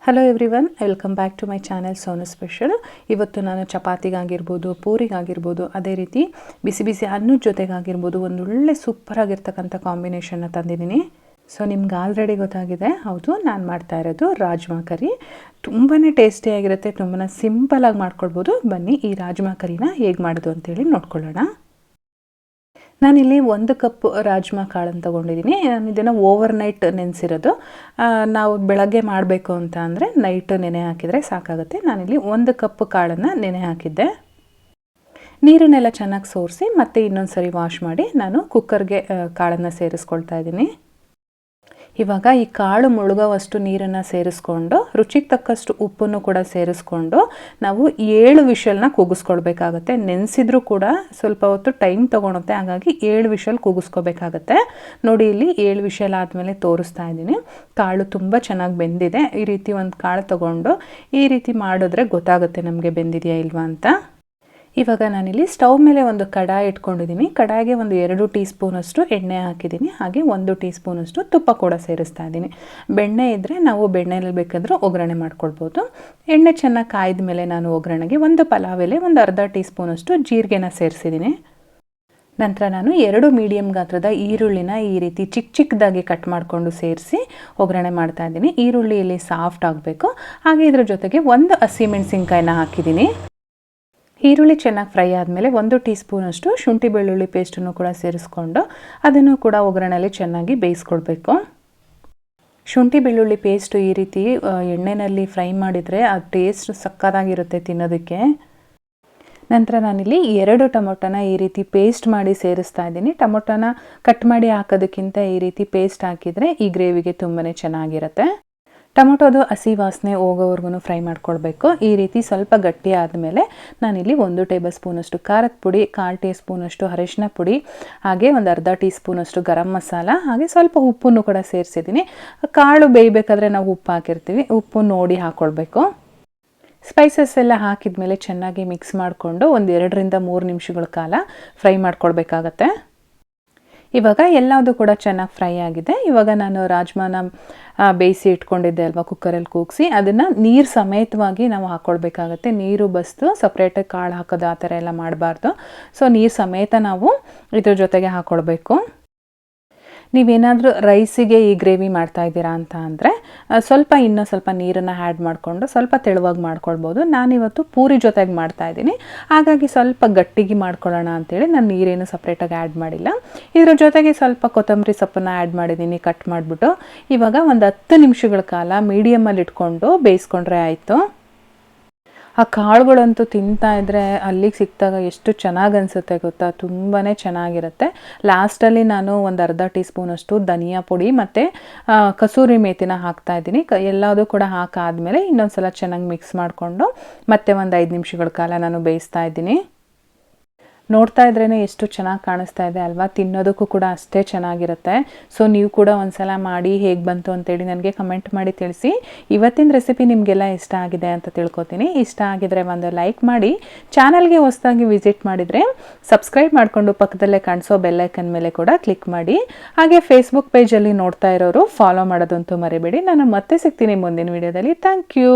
Hello everyone, welcome back to my channel sonusspecial. ಇವತ್ತು ನಾನು ಚಪಾತಿಗಾಗಿರ್ಬೋದು, ಪೂರಿಗಾಗಿರ್ಬೋದು, ಅದೇ ರೀತಿ ಬಿಸಿ ಬಿಸಿ ಅನ್ನದ ಜೊತೆಗಾಗಿರ್ಬೋದು ಒಂದು ಒಳ್ಳೆ ಸೂಪರ್ ಆಗಿರ್ತಕ್ಕಂಥ ಕಾಂಬಿನೇಷನ್ನ ತಂದಿದ್ದೀನಿ. ಸೊ ನಿಮ್ಗೆ ಆಲ್ರೆಡಿ ಗೊತ್ತಾಗಿದೆ, ಹೌದು, ನಾನು ಮಾಡ್ತಾ ಇರೋದು ರಾಜ್ಮಾ ಕರಿ. ತುಂಬಾ ಟೇಸ್ಟಿಯಾಗಿರುತ್ತೆ, ತುಂಬಾ ಸಿಂಪಲಾಗಿ ಮಾಡ್ಕೊಳ್ಬೋದು. ಬನ್ನಿ ಈ ರಾಜ್ಮಾ ಕರಿನ ಹೇಗೆ ಮಾಡೋದು ಅಂತೇಳಿ ನೋಡ್ಕೊಳ್ಳೋಣ. ನಾನಿಲ್ಲಿ 1 ಕಪ್ ರಾಜ್ಮಾ ಕಾಳನ್ನು ತೊಗೊಂಡಿದ್ದೀನಿ. ನಾನು ಇದನ್ನು ಓವರ್ ನೈಟ್ ನೆನೆಸಿರೋದು. ನಾವು ಬೆಳಗ್ಗೆ ಮಾಡಬೇಕು ಅಂತ ಅಂದರೆ ನೈಟ್ ನೆನೆ ಹಾಕಿದರೆ ಸಾಕಾಗುತ್ತೆ. ನಾನಿಲ್ಲಿ 1 ಕಪ್ ಕಾಳನ್ನು ನೆನೆ ಹಾಕಿದ್ದೆ. ನೀರನ್ನೆಲ್ಲ ಚೆನ್ನಾಗಿ ಸೋರಿಸಿ ಮತ್ತೆ ಇನ್ನೊಂದು ಸರಿ ವಾಶ್ ಮಾಡಿ ನಾನು ಕುಕ್ಕರ್ಗೆ ಕಾಳನ್ನು ಸೇರಿಸ್ಕೊಳ್ತಾ ಇದ್ದೀನಿ. ಇವಾಗ ಈ ಕಾಳು ಮುಳುಗೋವಷ್ಟು ನೀರನ್ನು ಸೇರಿಸ್ಕೊಂಡು ರುಚಿಗೆ ತಕ್ಕಷ್ಟು ಉಪ್ಪನ್ನು ಕೂಡ ಸೇರಿಸ್ಕೊಂಡು ನಾವು 7 ವಿಷಲ್ನ ಕೂಗಿಸ್ಕೊಳ್ಬೇಕಾಗತ್ತೆ. ನೆನೆಸಿದ್ರೂ ಕೂಡ ಸ್ವಲ್ಪ ಹೊತ್ತು ಟೈಮ್ ತೊಗೊಳುತ್ತೆ, ಹಾಗಾಗಿ 7 ವಿಷಲ್ ಕೂಗಿಸ್ಕೋಬೇಕಾಗತ್ತೆ. ನೋಡಿ, ಇಲ್ಲಿ 7 ವಿಷಲ್ ಆದಮೇಲೆ ತೋರಿಸ್ತಾ ಇದ್ದೀನಿ. ಕಾಳು ತುಂಬ ಚೆನ್ನಾಗಿ ಬೆಂದಿದೆ. ಈ ರೀತಿ ಒಂದು ಕಾಳು ತೊಗೊಂಡು ಈ ರೀತಿ ಮಾಡಿದ್ರೆ ಗೊತ್ತಾಗುತ್ತೆ ನಮಗೆ ಬೆಂದಿದೆಯಾ ಇಲ್ವಾ ಅಂತ. ಇವಾಗ ನಾನಿಲ್ಲಿ ಸ್ಟವ್ ಮೇಲೆ ಒಂದು ಕಡಾಯಿ ಇಟ್ಕೊಂಡಿದ್ದೀನಿ. ಕಡಾಯಿಗೆ ಒಂದು 2 ಟೀ ಸ್ಪೂನಷ್ಟು ಎಣ್ಣೆ ಹಾಕಿದ್ದೀನಿ. ಹಾಗೆ 1 ಟೀ ಸ್ಪೂನಷ್ಟು ತುಪ್ಪ ಕೂಡ ಸೇರಿಸ್ತಾ ಇದ್ದೀನಿ. ಬೆಣ್ಣೆ ಇದ್ದರೆ ನಾವು ಬೆಣ್ಣೆಯಲ್ಲಿ ಬೇಕಾದರೂ ಒಗ್ಗರಣೆ ಮಾಡ್ಕೊಳ್ಬೋದು. ಎಣ್ಣೆ ಚೆನ್ನಾಗಿ ಕಾಯ್ದ ಮೇಲೆ ನಾನು ಒಗ್ಗರಣೆಗೆ ಒಂದು ಪಲಾವ್ ಎಲೆ, ಒಂದು ಅರ್ಧ ಟೀ ಸ್ಪೂನಷ್ಟು ಜೀರಿಗೆನ ಸೇರಿಸಿದ್ದೀನಿ. ನಂತರ ನಾನು 2 ಮೀಡಿಯಮ್ ಗಾತ್ರದ ಈರುಳ್ಳಿನ ಈ ರೀತಿ ಚಿಕ್ಕ ಚಿಕ್ಕದಾಗಿ ಕಟ್ ಮಾಡಿಕೊಂಡು ಸೇರಿಸಿ ಒಗ್ಗರಣೆ ಮಾಡ್ತಾ ಇದ್ದೀನಿ. ಈರುಳ್ಳಿಯಲ್ಲಿ ಸಾಫ್ಟ್ ಆಗಬೇಕು. ಹಾಗೆ ಇದ್ರ ಜೊತೆಗೆ 1 ಹಸಿಮೆಣಸಿನ್ಕಾಯಿನ ಹಾಕಿದ್ದೀನಿ. ಈರುಳ್ಳಿ ಚೆನ್ನಾಗಿ ಫ್ರೈ ಆದಮೇಲೆ 1 ಟೀ ಸ್ಪೂನಷ್ಟು ಶುಂಠಿ ಬೆಳ್ಳುಳ್ಳಿ ಪೇಸ್ಟನ್ನು ಕೂಡ ಸೇರಿಸ್ಕೊಂಡು ಅದನ್ನು ಕೂಡ ಒಗ್ಗರಣೆಯಲ್ಲಿ ಚೆನ್ನಾಗಿ ಬೇಯಿಸ್ಕೊಳ್ಬೇಕು. ಶುಂಠಿ ಬೆಳ್ಳುಳ್ಳಿ ಪೇಸ್ಟು ಈ ರೀತಿ ಎಣ್ಣೆಯಲ್ಲಿ ಫ್ರೈ ಮಾಡಿದರೆ ಆ ಟೇಸ್ಟ್ ಸಕ್ಕತ್ತಾಗಿರುತ್ತೆ ತಿನ್ನೋದಕ್ಕೆ. ನಂತರ ನಾನಿಲ್ಲಿ 2 ಟೊಮೊಟೊನ ಈ ರೀತಿ ಪೇಸ್ಟ್ ಮಾಡಿ ಸೇರಿಸ್ತಾ ಇದ್ದೀನಿ. ಟೊಮೊಟೊನ ಕಟ್ ಮಾಡಿ ಹಾಕೋದಕ್ಕಿಂತ ಈ ರೀತಿ ಪೇಸ್ಟ್ ಹಾಕಿದರೆ ಈ ಗ್ರೇವಿಗೆ ತುಂಬಾ ಚೆನ್ನಾಗಿರುತ್ತೆ. ಟೊಮೊಟೊದು ಹಸಿ ವಾಸನೆ ಹೋಗೋವರೆಗೂ ಫ್ರೈ ಮಾಡ್ಕೊಳ್ಬೇಕು. ಈ ರೀತಿ ಸ್ವಲ್ಪ ಗಟ್ಟಿ ಆದಮೇಲೆ ನಾನಿಲ್ಲಿ 1 ಟೇಬಲ್ ಸ್ಪೂನಷ್ಟು ಖಾರದ ಪುಡಿ, 1/4 ಟೀ ಸ್ಪೂನಷ್ಟು ಅರಿಶಿನ ಪುಡಿ, ಹಾಗೆ ಒಂದು ಅರ್ಧ ಟೀ ಸ್ಪೂನಷ್ಟು ಗರಂ ಮಸಾಲ, ಹಾಗೆ ಸ್ವಲ್ಪ ಉಪ್ಪನ್ನು ಕೂಡ ಸೇರಿಸಿದ್ದೀನಿ. ಕಾಳು ಬೇಯಬೇಕಾದ್ರೆ ನಾವು ಉಪ್ಪು ಹಾಕಿರ್ತೀವಿ, ಉಪ್ಪು ನೋಡಿ ಹಾಕ್ಕೊಳ್ಬೇಕು. ಸ್ಪೈಸಸ್ ಎಲ್ಲ ಹಾಕಿದ ಮೇಲೆ ಚೆನ್ನಾಗಿ ಮಿಕ್ಸ್ ಮಾಡಿಕೊಂಡು ಒಂದು 2ರಿಂದ 3 ನಿಮಿಷಗಳ ಕಾಲ ಫ್ರೈ ಮಾಡ್ಕೊಳ್ಬೇಕಾಗತ್ತೆ. ಇವಾಗ ಎಲ್ಲದೂ ಕೂಡ ಚೆನ್ನಾಗಿ ಫ್ರೈ ಆಗಿದೆ. ಇವಾಗ ನಾನು ರಾಜ್ಮಾನ ಬೇಯಿಸಿ ಇಟ್ಕೊಂಡಿದ್ದೆ ಅಲ್ವಾ, ಕುಕ್ಕರಲ್ಲಿ ಕೂಗಿಸಿ, ಅದನ್ನು ನೀರು ಸಮೇತವಾಗಿ ನಾವು ಹಾಕ್ಕೊಳ್ಬೇಕಾಗತ್ತೆ. ನೀರು ಬಸ್ದು ಸಪ್ರೇಟಾಗಿ ಕಾಳು ಹಾಕೋದು ಆ ಥರ ಎಲ್ಲ ಮಾಡಬಾರ್ದು. ಸೊ ನೀರು ಸಮೇತ ನಾವು ಇದ್ರ ಜೊತೆಗೆ ಹಾಕ್ಕೊಳ್ಬೇಕು. ನೀವೇನಾದರೂ ರೈಸಿಗೆ ಈ ಗ್ರೇವಿ ಮಾಡ್ತಾ ಇದ್ದೀರಾ ಅಂತ ಅಂದರೆ ಇನ್ನೂ ಸ್ವಲ್ಪ ನೀರನ್ನು ಆ್ಯಡ್ ಮಾಡಿಕೊಂಡು ಸ್ವಲ್ಪ ತೆಳುವಾಗಿ ಮಾಡ್ಕೊಳ್ಬೋದು. ನಾನಿವತ್ತು ಪೂರಿ ಜೊತೆಗೆ ಮಾಡ್ತಾ ಇದ್ದೀನಿ, ಹಾಗಾಗಿ ಸ್ವಲ್ಪ ಗಟ್ಟಿಗೆ ಮಾಡ್ಕೊಳ್ಳೋಣ ಅಂತೇಳಿ ನಾನು ನೀರೇನು ಸಪ್ರೇಟಾಗಿ ಆ್ಯಡ್ ಮಾಡಿಲ್ಲ. ಇದ್ರ ಜೊತೆಗೆ ಸ್ವಲ್ಪ ಕೊತ್ತಂಬರಿ ಸೊಪ್ಪನ್ನು ಆ್ಯಡ್ ಮಾಡಿದ್ದೀನಿ ಕಟ್ ಮಾಡಿಬಿಟ್ಟು. ಇವಾಗ ಒಂದು 10 ನಿಮಿಷಗಳ ಕಾಲ ಮೀಡಿಯಮಲ್ಲಿ ಇಟ್ಕೊಂಡು ಬೇಯಿಸ್ಕೊಂಡ್ರೆ ಆಯಿತು. ಆ ಕಾಳುಗಳಂತೂ ತಿಂತಾ ಇದ್ದರೆ ಅಲ್ಲಿಗೆ ಸಿಕ್ಕಿದಾಗ ಎಷ್ಟು ಚೆನ್ನಾಗಿ ಅನಿಸುತ್ತೆ ಗೊತ್ತಾ, ತುಂಬಾ ಚೆನ್ನಾಗಿರುತ್ತೆ. ಲಾಸ್ಟಲ್ಲಿ ನಾನು ಒಂದು ಅರ್ಧ ಟೀ ಸ್ಪೂನಷ್ಟು ಧನಿಯಾ ಪುಡಿ ಮತ್ತು ಕಸೂರಿ ಮೇಥಿನ ಹಾಕ್ತಾಯಿದ್ದೀನಿ. ಎಲ್ಲದೂ ಕೂಡ ಹಾಕಾದ್ಮೇಲೆ ಇನ್ನೊಂದು ಸಲ ಚೆನ್ನಾಗಿ ಮಿಕ್ಸ್ ಮಾಡಿಕೊಂಡು ಮತ್ತೆ ಒಂದು 5 ನಿಮಿಷಗಳ ಕಾಲ ನಾನು ಬೇಯಿಸ್ತಾ ಇದ್ದೀನಿ. ನೋಡ್ತಾ ಇದ್ರೇ ಎಷ್ಟು ಚೆನ್ನಾಗಿ ಕಾಣಿಸ್ತಾ ಇದೆ ಅಲ್ವಾ, ತಿನ್ನೋದಕ್ಕೂ ಕೂಡ ಅಷ್ಟೇ ಚೆನ್ನಾಗಿರುತ್ತೆ. ಸೊ ನೀವು ಕೂಡ ಒಂದ್ಸಲ ಮಾಡಿ ಹೇಗೆ ಬಂತು ಅಂತೇಳಿ ನನಗೆ ಕಮೆಂಟ್ ಮಾಡಿ ತಿಳಿಸಿ. ಇವತ್ತಿನ ರೆಸಿಪಿ ನಿಮಗೆಲ್ಲ ಇಷ್ಟ ಆಗಿದೆ ಅಂತ ತಿಳ್ಕೊತೀನಿ. ಇಷ್ಟ ಆಗಿದರೆ ಒಂದು ಲೈಕ್ ಮಾಡಿ, ಚಾನಲ್ಗೆ ಹೊಸದಾಗಿ ವಿಸಿಟ್ ಮಾಡಿದರೆ ಸಬ್ಸ್ಕ್ರೈಬ್ ಮಾಡಿಕೊಂಡು ಪಕ್ಕದಲ್ಲೇ ಕಾಣಿಸೋ ಬೆಲ್ಲೈಕನ್ ಮೇಲೆ ಕೂಡ ಕ್ಲಿಕ್ ಮಾಡಿ. ಹಾಗೆ ಫೇಸ್ಬುಕ್ ಪೇಜಲ್ಲಿ ನೋಡ್ತಾ ಇರೋರು ಫಾಲೋ ಮಾಡೋದಂತೂ ಮರಿಬೇಡಿ. ನಾನು ಮತ್ತೆ ಸಿಗ್ತೀನಿ ಮುಂದಿನ ವಿಡಿಯೋದಲ್ಲಿ. Thank you.